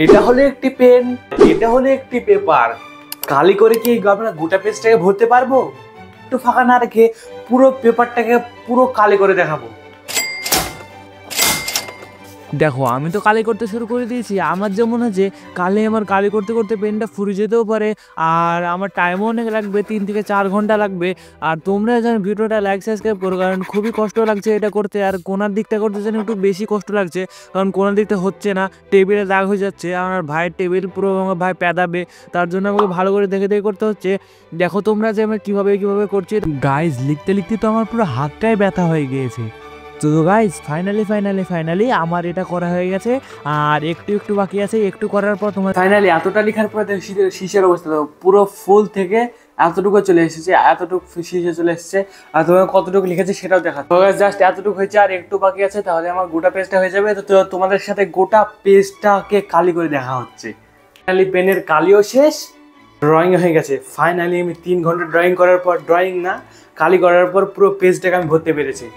এটা হলো একটি পেন, এটা হলো একটি পেপার। কালি করে কি আমরা গোটা পেজটাকে ভরতে পারবো? একটু ফাঁকা না রেখে পুরো পেপারটাকে পুরো কালি করে দেখাবো। দেখো আমি তো কালি করতে শুরু করে দিয়েছি। আমার যেমন হচ্ছে আমার কালি করতে করতে পেনটা ফুরে যেতেও পারে, আর আমার টাইমও অনেক লাগবে, 3 থেকে 4 ঘন্টা লাগবে। আর তোমরা যেন ভিডিওটা লাইক সাবস্ক্রাইব করো, কারণ খুবই কষ্ট লাগছে এটা করতে। আর কোনার দিকটা করতে যেন একটু বেশি কষ্ট লাগছে, কারণ কোনার দিকটা হচ্ছে না, টেবিলে দাগ হয়ে যাচ্ছে। আমার ভাইয়ের টেবিল পুরো আমার ভাই প্যাদাবে, তার জন্য আমাকে ভালো করে দেখে দেখে করতে হচ্ছে। দেখো তোমরা যে আমি কীভাবে করছি। গাইজ লিখতে লিখতে তো আমার পুরো হাতটাই ব্যথা হয়ে গিয়েছে। তো গাইজ ফাইনালি আমার এটা করা হয়ে গেছে, আর একটু একটু বাকি আছে। একটু করার পর তোমার ফাইনালি এতটা লেখার পরে শীষের অবস্থা দেখো, পুরো ফুল থেকে এতটুকু চলে এসেছে, এতটুকু শীষে চলে এসেছে। আর তোমার কতটুকু লিখেছে সেটাও দেখা। তো জাস্ট এতটুকু হয়েছে, আর একটু বাকি আছে, তাহলে আমার গোটা পেজটা হয়ে যাবে। তো তোমাদের সাথে গোটা পেজটাকে কালি করে দেখা হচ্ছে। ফাইনালি পেনের কালিও শেষ, ড্রয়িং হয়ে গেছে। ফাইনালি আমি 3 ঘন্টা ড্রয়িং করার পর, ড্রয়িং না কালি করার পর পুরো পেজটাকে আমি ভরতে পেরেছি।